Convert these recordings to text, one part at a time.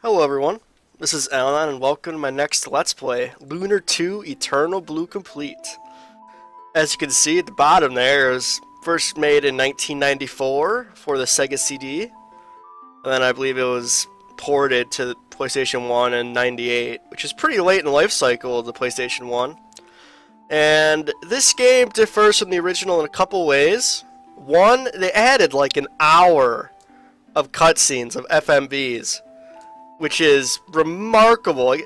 Hello everyone, this is Alan and welcome to my next Let's Play, Lunar 2 Eternal Blue Complete. As you can see at the bottom there, it was first made in 1994 for the Sega CD, and then I believe it was ported to the PlayStation 1 in 98, which is pretty late in the life cycle of the PlayStation 1. And this game differs from the original in a couple ways. One, they added like an hour of cutscenes, of FMVs, which is remarkable.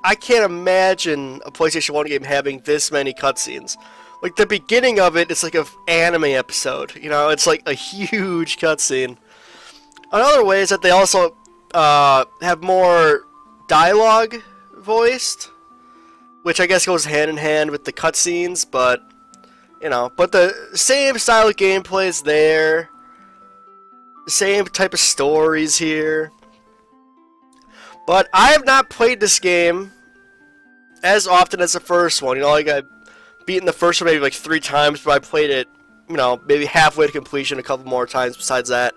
I can't imagine a PlayStation 1 game having this many cutscenes. Like, the beginning of it, it's like an anime episode. You know, it's like a huge cutscene. Another way is that they also have more dialogue voiced, which I guess goes hand in hand with the cutscenes, but, you know, but the same style of gameplay is there. The same type of stories here. But I have not played this game as often as the first one. You know, like I've beaten the first one maybe like 3 times, but I played it, you know, maybe halfway to completion a couple more times besides that.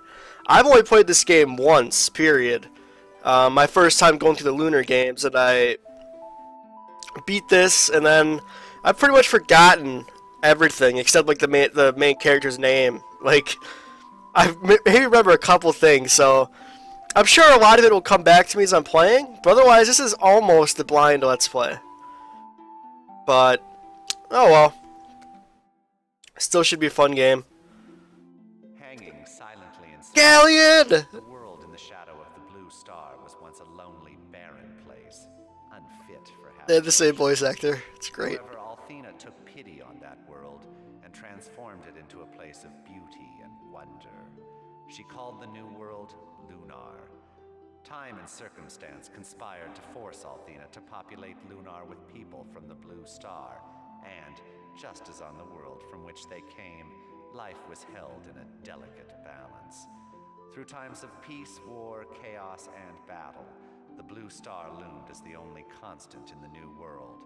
I've only played this game once, period. My first time going through the Lunar games, and I beat this, and then I've pretty much forgotten everything except like the main character's name. Like, I maybe remember a couple things, so I'm sure a lot of it will come back to me as I'm playing, but otherwise this is almost a blind Let's Play. But, oh well. Still should be a fun game. Hanging silently in Galleon! the world in the shadow of the blue star was once a lonely, barren place, unfit for They have habitation. the same voice actor. It's great. However, Althena took pity on that world and transformed it into a place of beauty and wonder. She called the new world Lunar. Time and circumstance conspired to force Althena to populate Lunar with people from the blue star, and, just as on the world from which they came, life was held in a delicate balance. Through times of peace, war, chaos, and battle, the blue star loomed as the only constant in the new world.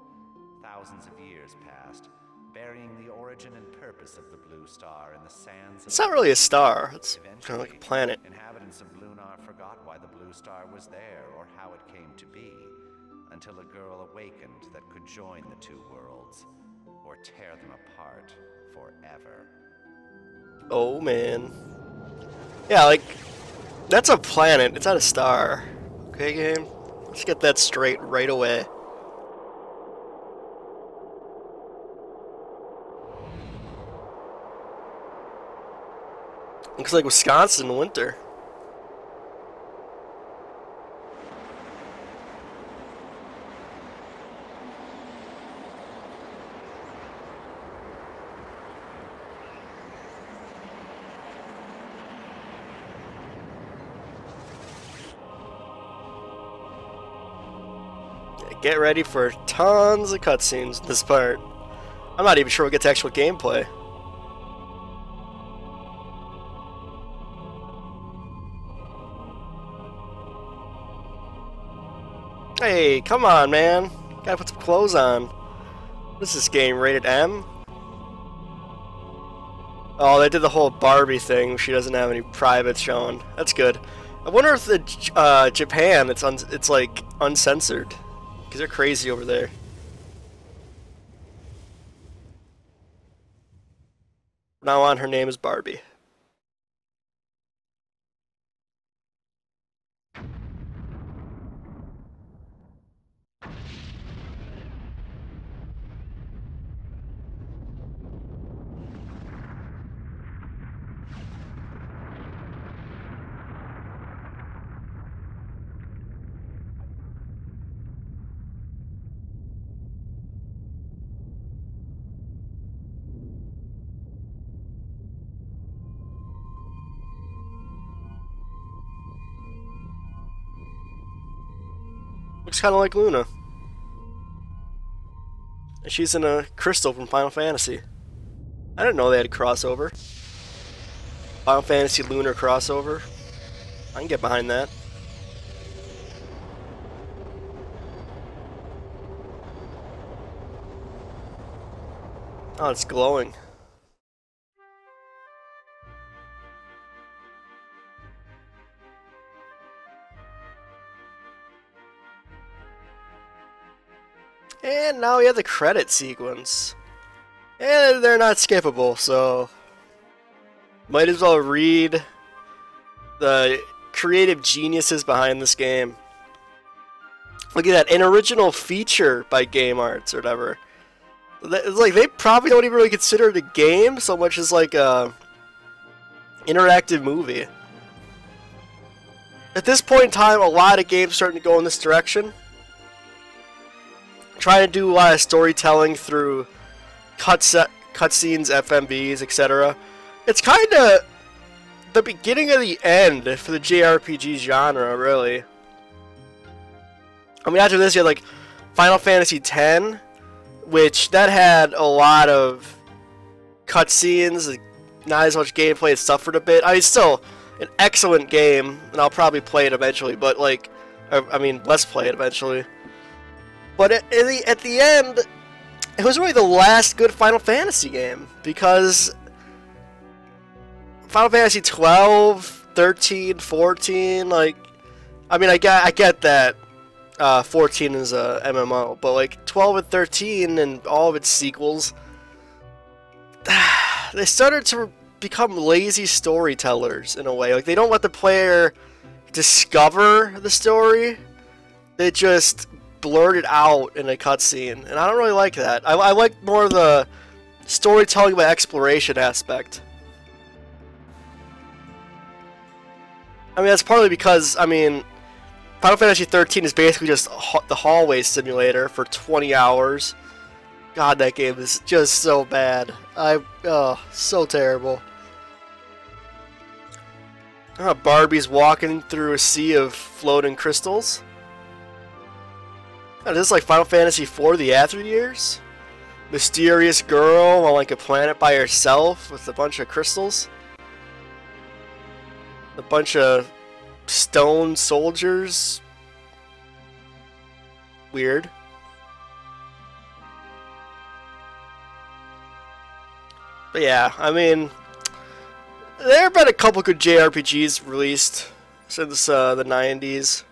Thousands of years passed, burying the origin and purpose of the blue star in the sands of It's not really a star. It's kind of Eventually, like a planet. inhabitants of Lunar forgot why the blue star was there or how it came to be, until a girl awakened that could join the two worlds, or tear them apart forever. Oh man. Yeah, like, that's a planet. It's not a star. Okay, game? Let's get that straight right away. Looks like Wisconsin in winter. Get ready for tons of cutscenes in this part. I'm not even sure we'll get to actual gameplay. Hey, come on, man. Gotta put some clothes on. What is this game, rated M? Oh, they did the whole Barbie thing. She doesn't have any privates shown. That's good. I wonder if the Japan, it's like uncensored, because they're crazy over there. From now on, her name is Barbie. Looks kind of like Luna. And she's in a crystal from Final Fantasy. I didn't know they had a crossover. Final Fantasy Lunar crossover. I can get behind that. Oh, it's glowing. And now we have the credit sequence. And they're not skippable, so might as well read the creative geniuses behind this game. Look at that, an original feature by Game Arts or whatever. It's like they probably don't even really consider it a game so much as like a interactive movie. At this point in time, a lot of games are starting to go in this direction. Trying to do a lot of storytelling through cutscenes, FMVs, etc. It's kind of the beginning of the end for the JRPG genre, really. I mean, after this, you had like Final Fantasy X, which that had a lot of cutscenes, like, not as much gameplay. It suffered a bit. I mean, still an excellent game, and I'll probably play it eventually. But like, I mean, let's play it eventually. But at the end, it was really the last good Final Fantasy game, because Final Fantasy 12, 13, 14, like, I mean, I get that 14 is a MMO, but like 12 and 13 and all of its sequels, they started to become lazy storytellers in a way. Like, they don't let the player discover the story, they just blurt it out in a cutscene, and I don't really like that. I like more of the storytelling by exploration aspect. I mean, that's partly because, I mean, Final Fantasy 13 is basically just the hallway simulator for 20 hours. God, that game is just so bad. So terrible. Barbie's walking through a sea of floating crystals. Is this like Final Fantasy IV the after years? Mysterious girl on like a planet by herself with a bunch of crystals. A bunch of stone soldiers. Weird. But yeah, I mean, there have been a couple good JRPGs released since the 90s.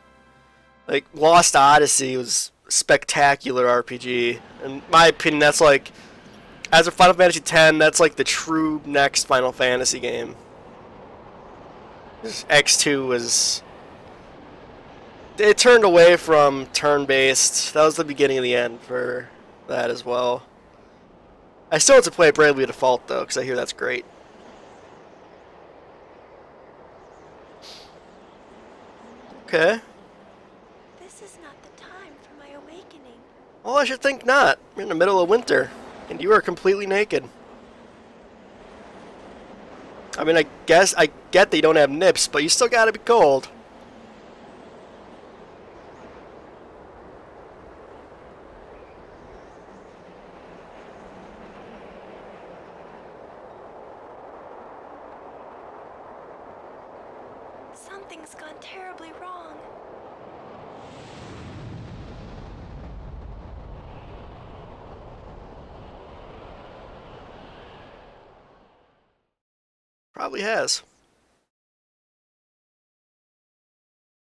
Like, Lost Odyssey was a spectacular RPG. In my opinion, that's like, as a Final Fantasy X, that's like the true next Final Fantasy game. X2 was... It turned away from turn-based. That was the beginning of the end for that as well. I still have to play Bravely Default, though, because I hear that's great. Okay. This is not the time for my awakening. Well, I should think not. We're in the middle of winter, and you are completely naked. I mean, I guess I get that you don't have nips, but you still gotta be cold. Something's gone terribly wrong. Probably has.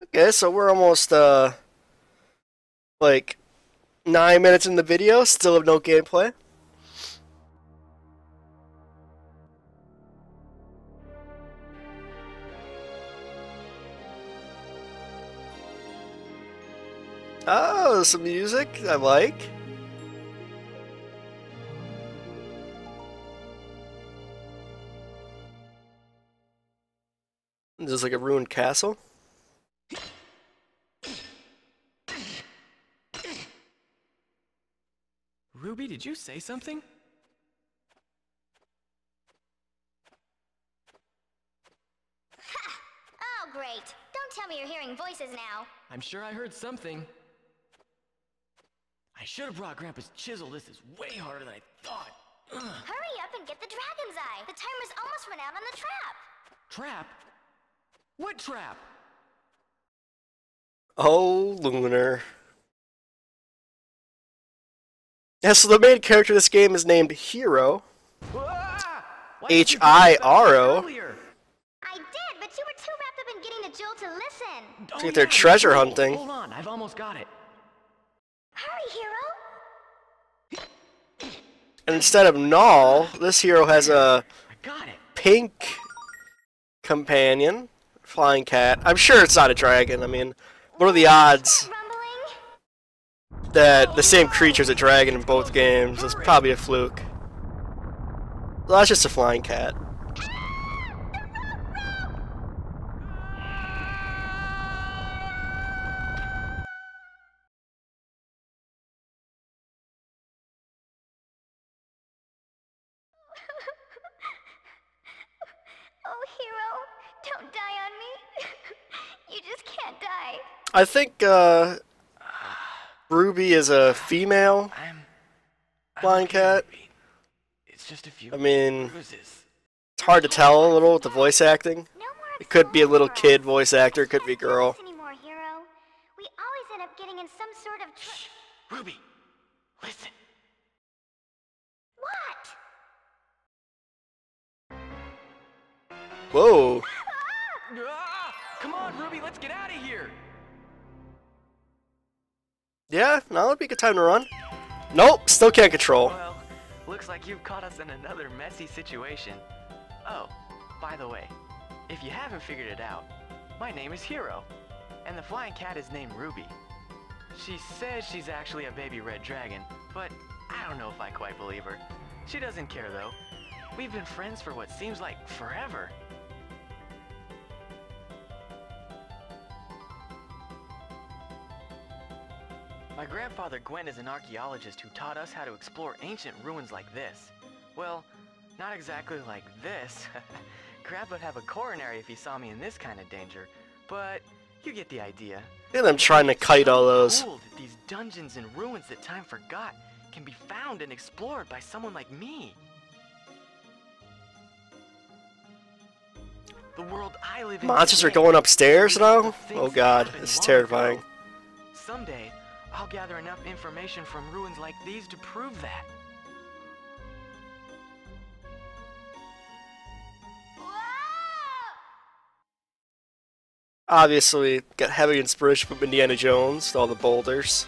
Okay, so we're almost, like, 9 minutes in the video, still have no gameplay. Oh, some music I like. This is like a ruined castle. Ruby, did you say something? Oh, great. Don't tell me you're hearing voices now. I'm sure I heard something. I should have brought Grandpa's chisel. This is way harder than I thought. Ugh. Hurry up and get the dragon's eye. The timer's almost run out on the trap. Trap? What trap? Oh, Lunar. Yeah, so the main character of this game is named Hiro. Ah! Why didn't you H-I-R-O. tell me earlier? I did, but you were too wrapped up in getting the jewel to listen. Oh, think they're yeah, treasure cool. hunting. Hold on, I've almost got it. Hurry, Hero. And instead of Null, this hero has a I got it. pink companion, flying cat. I'm sure it's not a dragon. I mean, what are the odds Rumbling? that the same creature's a dragon in both games? It's probably a fluke. Well, that's just a flying cat. Oh, Hiro, don't die on me. You just can't die. I think Ruby is a female I'm flying okay, cat. Ruby. It's just a few I mean, bruises. it's hard to tell a little with the voice acting. No more It could be a little exploring kid voice actor, it could be a girl. anymore, Hiro. We always end up getting in some sort of Shh, Ruby, listen. What? Whoa. Ah! Come on, Ruby, let's get out of here. Yeah, now would be a good time to run. Nope, still can't control. Well, looks like you've caught us in another messy situation. Oh, by the way, if you haven't figured it out, my name is Hiro, and the flying cat is named Ruby. She says she's actually a baby red dragon, but I don't know if I quite believe her. She doesn't care though. We've been friends for what seems like forever. My grandfather Gwen is an archaeologist who taught us how to explore ancient ruins like this. Well, not exactly like this. Grandpa'd have a coronary if he saw me in this kind of danger, but you get the idea. Look at them trying to kite all those. Cool that these dungeons and ruins that time forgot can be found and explored by someone like me. The world I live in Monsters are today going upstairs is now? the things Oh that god, happened this is long terrifying. ago. Someday, I'll gather enough information from ruins like these to prove that. Whoa! Obviously, got heavy inspiration from Indiana Jones, all the boulders.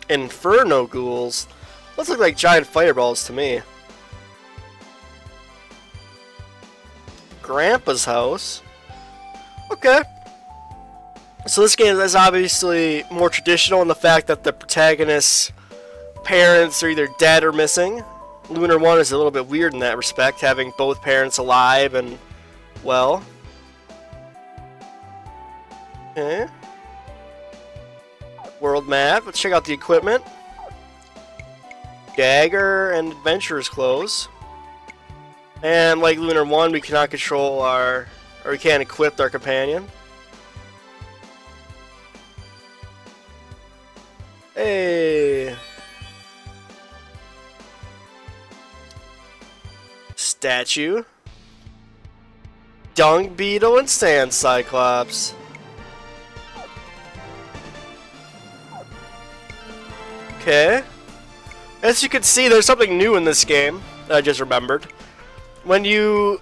Inferno ghouls? Those look like giant fireballs to me. Grandpa's house? Okay. So this game is obviously more traditional in the fact that the protagonist's parents are either dead or missing. Lunar 1 is a little bit weird in that respect, having both parents alive and well. Okay. World map. Let's check out the equipment. Dagger and adventurer's clothes. And like Lunar 1, we cannot control our, or we can't equip our companion. Hey. Statue. Dung beetle and sand cyclops. Okay. As you can see, there's something new in this game that I just remembered. When you...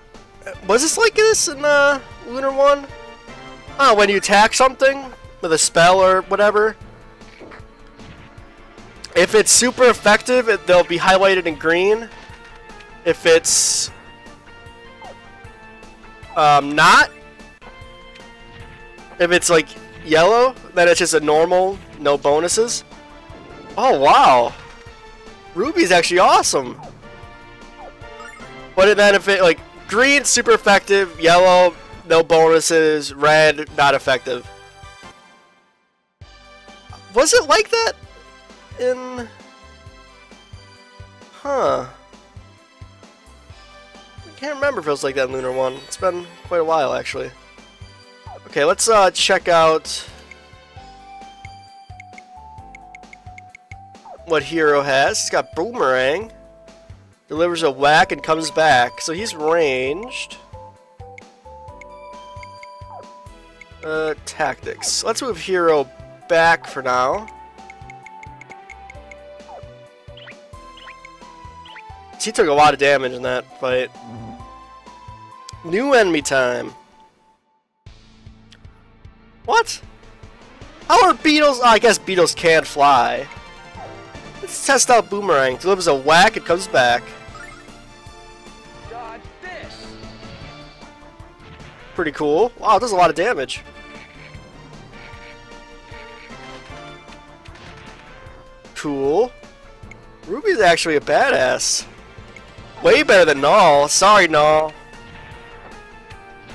Was this like this in Lunar 1? Oh, when you attack something with a spell or whatever, if it's super effective, they'll be highlighted in green. If it's not, if it's like yellow, then it's just a normal, no bonuses. Oh wow, Ruby's actually awesome. But then if it like green, super effective, yellow, no bonuses, red, not effective. Was it like that in? Huh. I can't remember if it was like that in Lunar 1. It's been quite a while, actually. Okay, let's check out what Hiro has. He's got Boomerang. Delivers a whack and comes back. So he's ranged. Tactics. Let's move Hiro back for now. He took a lot of damage in that fight. New enemy time. What? How are beetles? Oh, I guess beetles can't fly. Let's test out Boomerang. Delivers a whack, it comes back. Dodge this. Pretty cool. Wow, it does a lot of damage. Cool. Ruby's actually a badass. Way better than Null. Sorry, Null.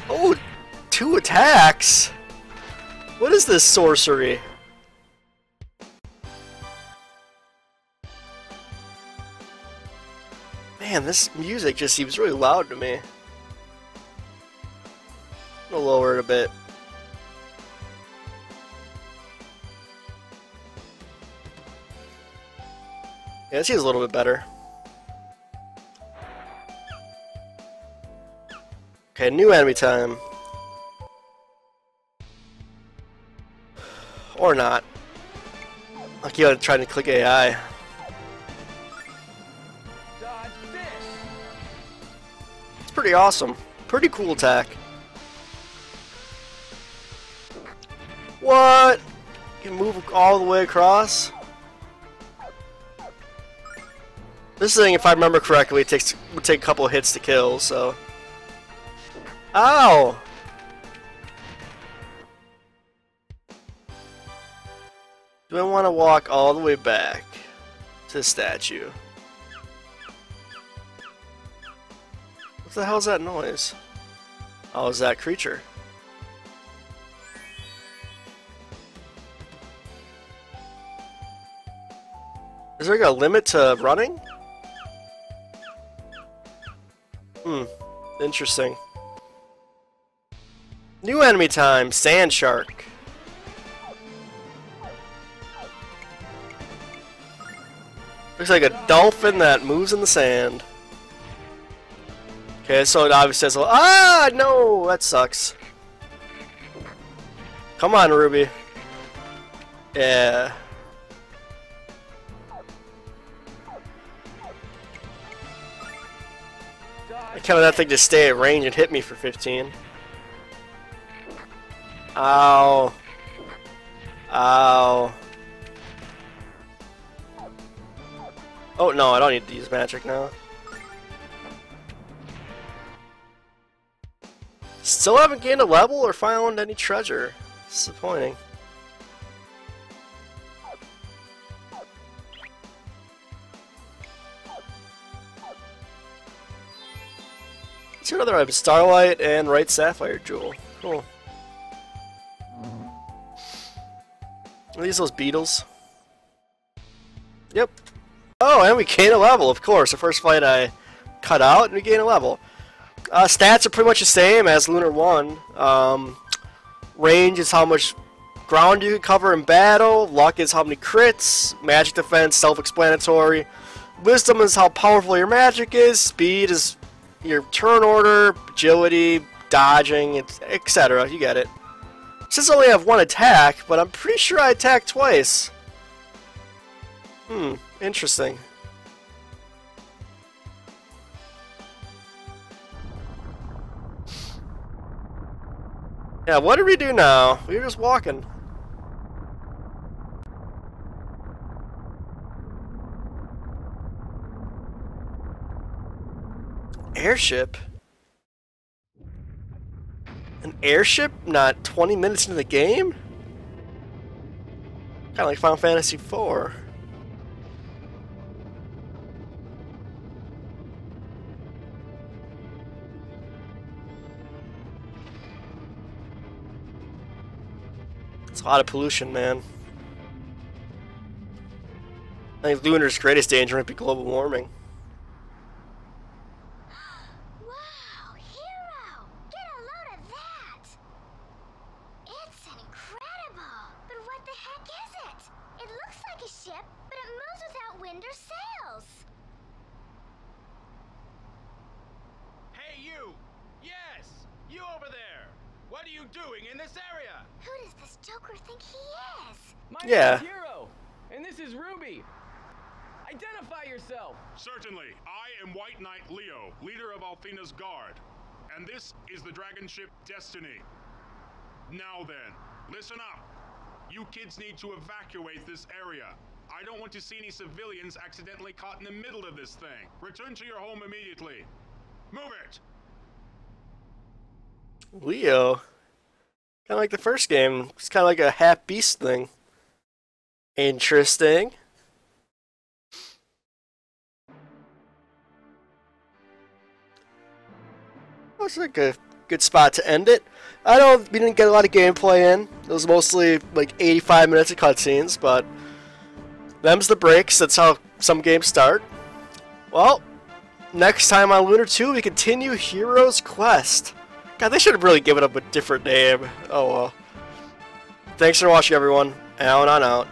Oh, 2 attacks. What is this sorcery? Man, this music just seems really loud to me. I'm gonna lower it a bit. Yeah, this seems a little bit better. Okay, new enemy time. Or not. I'll keep on trying to click AI. Dodge this. It's pretty awesome. Pretty cool attack. What? You can move all the way across? This thing, if I remember correctly, would take a couple of hits to kill, so... Ow! Do I want to walk all the way back to the statue? What the hell is that noise? Oh, is that creature? Is there like a limit to running? Interesting. New enemy time, Sand Shark. Looks like a dolphin that moves in the sand. Okay, so it obviously says, ah, no, that sucks. Come on, Ruby. Yeah. I counted that thing to stay at range and hit me for 15. Ow. Ow. Oh no, I don't need to use magic now. Still haven't gained a level or found any treasure. Disappointing. Let's see what other items. Starlight and Right Sapphire Jewel. Cool. Are these those beetles? Yep. Oh, and we gain a level, of course. The first fight I cut out, and we gain a level. Stats are pretty much the same as Lunar 1. Range is how much ground you can cover in battle. Luck is how many crits. Magic defense, self-explanatory. Wisdom is how powerful your magic is. Speed is your turn order. Agility, dodging, etc. You get it. Since I only have 1 attack, but I'm pretty sure I attacked twice. Interesting. Yeah, what did we do now? We were just walking. Airship? An airship not 20 minutes into the game? Kinda like Final Fantasy IV. It's a lot of pollution, man. I think Lunar's greatest danger might be global warming. Wow, Hiro! Get a load of that! It's incredible! But what the heck is it? It looks like a ship, but it moves without wind or sails. Hey, you! Yes! You over there! What are you doing in this area? Who does this Joker think he is? My Yeah. name's Hiro, and this is Ruby. Identify yourself. Certainly. I am White Knight Leo, leader of Althena's Guard. And this is the dragon ship Destiny. Now then, listen up. You kids need to evacuate this area. I don't want to see any civilians accidentally caught in the middle of this thing. Return to your home immediately. Move it! Leo. Kind of like the first game. It's kind of like a half beast thing. Interesting. Looks like a good spot to end it. I know we didn't get a lot of gameplay in. It was mostly like 85 minutes of cutscenes, but them's the breaks. That's how some games start. Well, next time on Lunar 2, we continue Hiro's quest. God, they should have really given up a different name. Oh well. Thanks for watching, everyone. Alan on out.